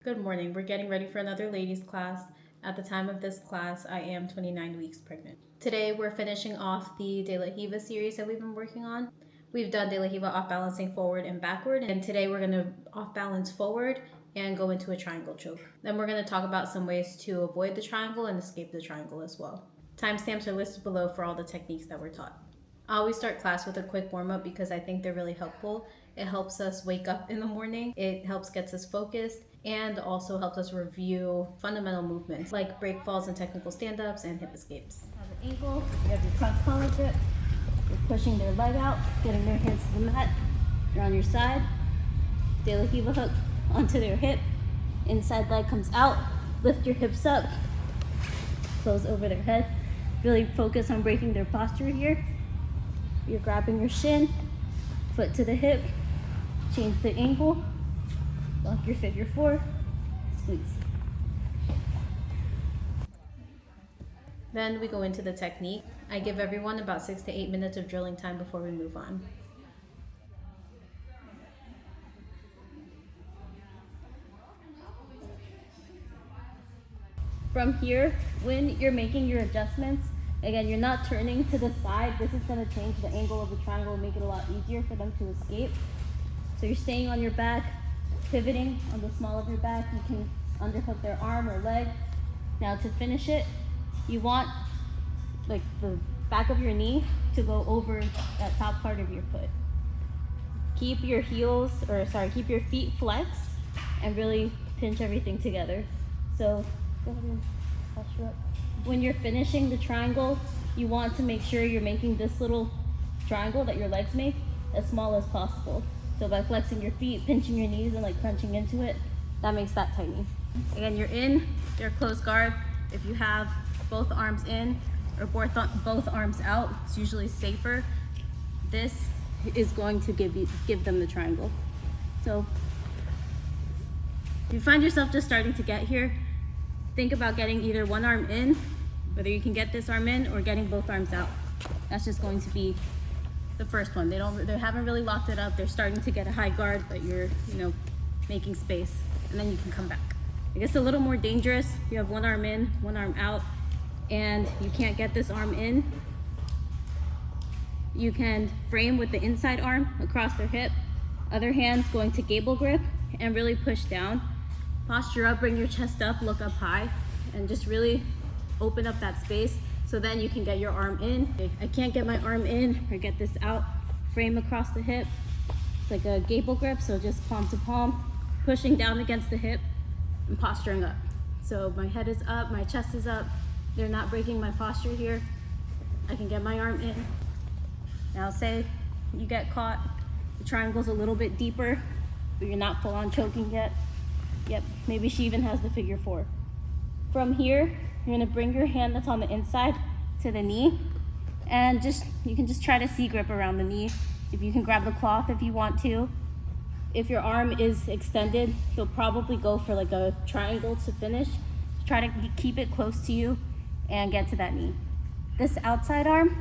Good morning. We're getting ready for another ladies class. At the time of this class, I am 29 weeks pregnant. Today, we're finishing off the De La Riva series that we've been working on. We've done De La Riva off balancing forward and backward, and today we're going to off balance forward and go into a triangle choke. Then we're going to talk about some ways to avoid the triangle and escape the triangle as well. Timestamps are listed below for all the techniques that were taught. I always start class with a quick warm-up because I think they're really helpful. It helps us wake up in the morning, it helps gets us focused, and also helps us review fundamental movements like break falls and technical stand-ups and hip escapes. Have an ankle, you have your cross collar grip, you're pushing their leg out, getting their hands to the mat, you're on your side, De La Riva hook onto their hip, inside leg comes out, lift your hips up, close over their head, really focus on breaking their posture here. You're grabbing your shin, foot to the hip, change the ankle, lock your figure four, squeeze. Then we go into the technique. I give everyone about 6 to 8 minutes of drilling time before we move on. From here, when you're making your adjustments, again, you're not turning to the side. This is going to change the angle of the triangle and make it a lot easier for them to escape. So you're staying on your back, pivoting on the small of your back. You can underhook their arm or leg. Now to finish it, you want like the back of your knee to go over that top part of your foot. Keep your keep your feet flexed and really pinch everything together. So go ahead and posture up. When you're finishing the triangle, you want to make sure you're making this little triangle that your legs make as small as possible. So by flexing your feet, pinching your knees, and like crunching into it, that makes that tiny. Again, you're in your closed guard. If you have both arms in or both arms out, it's usually safer. This is going to give them the triangle. So if you find yourself just starting to get here, think about getting either one arm in, whether you can get this arm in, or getting both arms out. That's just going to be the first one. They haven't really locked it up. They're starting to get a high guard, but you're, making space, and then you can come back. It gets a little more dangerous. You have one arm in, one arm out, and you can't get this arm in. You can frame with the inside arm across their hip. Other hand's going to gable grip and really push down. Posture up, bring your chest up, look up high, and just really open up that space so then you can get your arm in. I can't get my arm in or get this out. Frame across the hip. It's like a gable grip, so just palm to palm, pushing down against the hip and posturing up. So my head is up, my chest is up. They're not breaking my posture here. I can get my arm in. Now say you get caught, the triangle's a little bit deeper, but you're not full on choking yet. Yep, maybe she even has the figure four. From here, you're gonna bring your hand that's on the inside to the knee, and you can just try to C-grip around the knee. If you can grab the cloth if you want to. If your arm is extended, you'll probably go for like a triangle to finish. Try to keep it close to you and get to that knee. This outside arm,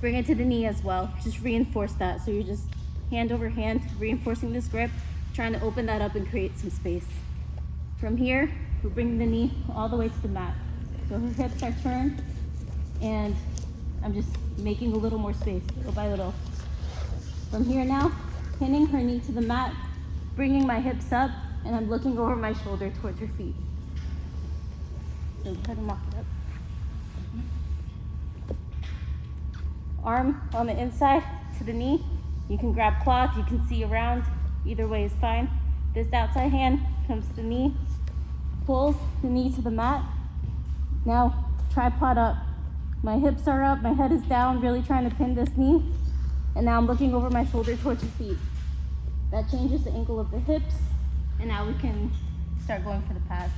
bring it to the knee as well. Just reinforce that. So you're just hand over hand, reinforcing this grip, trying to open that up and create some space. From here, we're bringing the knee all the way to the mat. So her hips are turned, and I'm just making a little more space, little by little. From here now, pinning her knee to the mat, bringing my hips up, and I'm looking over my shoulder towards her feet. So go ahead and lock it up. Arm on the inside to the knee. You can grab cloth, you can see around. Either way is fine. This outside hand comes to the knee, pulls the knee to the mat. Now, tripod up. My hips are up, my head is down, really trying to pin this knee. And now I'm looking over my shoulder towards your feet. That changes the angle of the hips, and now we can start going for the pass.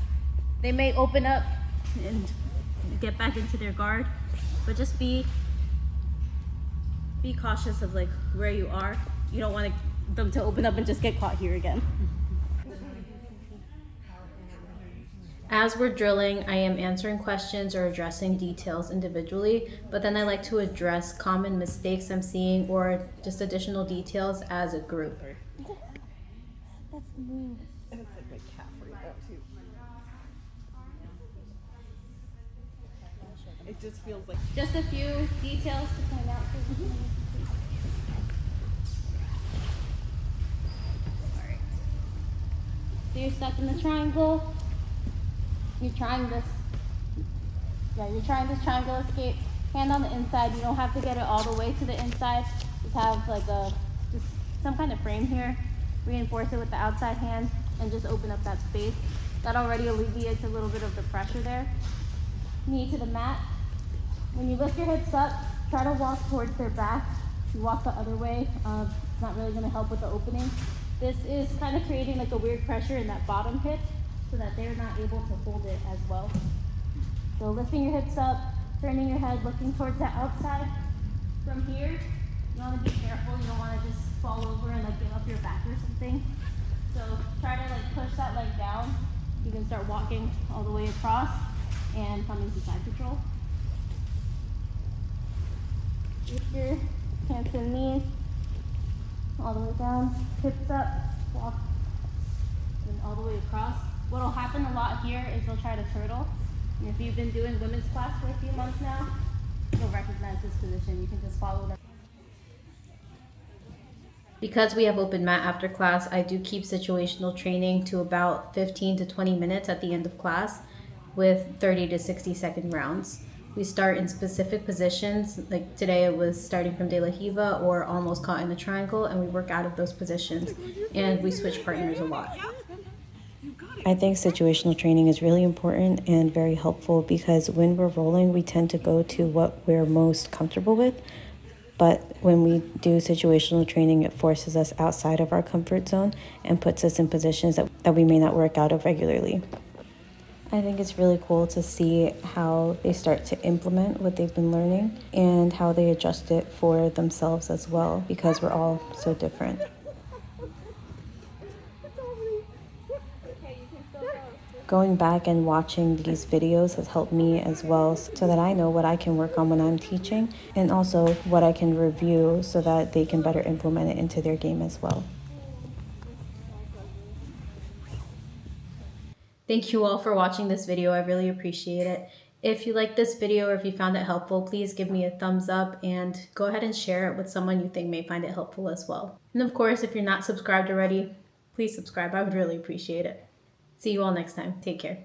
They may open up and get back into their guard, but just be cautious of like where you are. You don't want them to open up and just get caught here again. As we're drilling, I am answering questions or addressing details individually, but then I like to address common mistakes I'm seeing or just additional details as a group. That's the move. It just feels like. Just a few details to point out. Alright. So you're stuck in the triangle. You're trying this. Yeah, you're trying this triangle escape. Hand on the inside. You don't have to get it all the way to the inside. Just have like just some kind of frame here. Reinforce it with the outside hand and just open up that space. That already alleviates a little bit of the pressure there. Knee to the mat. When you lift your hips up, try to walk towards their back. If you walk the other way, it's not really going to help with the opening. This is kind of creating like a weird pressure in that bottom hip so that they're not able to hold it as well. So lifting your hips up, turning your head, looking towards the outside. From here, you want to be careful. You don't want to just fall over and like give up your back or something. So try to like push that leg down. You can start walking all the way across and come into side control. Lift your hands to the knees, all the way down, hips up, walk, and all the way across. What'll happen a lot here is they'll try to turtle. And if you've been doing women's class for a few months now, you'll recognize this position. You can just follow them. Because we have open mat after class, I do keep situational training to about 15 to 20 minutes at the end of class with 30 to 60-second rounds. We start in specific positions, like today it was starting from De La Hiva or almost caught in the triangle, and we work out of those positions, and we switch partners a lot. I think situational training is really important and very helpful because when we're rolling, we tend to go to what we're most comfortable with. But when we do situational training, it forces us outside of our comfort zone and puts us in positions that we may not work out of regularly. I think it's really cool to see how they start to implement what they've been learning and how they adjust it for themselves as well, because we're all so different. Going back and watching these videos has helped me as well so that I know what I can work on when I'm teaching and also what I can review so that they can better implement it into their game as well. Thank you all for watching this video. I really appreciate it. If you like this video or if you found it helpful, please give me a thumbs up and go ahead and share it with someone you think may find it helpful as well. And of course, if you're not subscribed already, please subscribe. I would really appreciate it. See you all next time. Take care.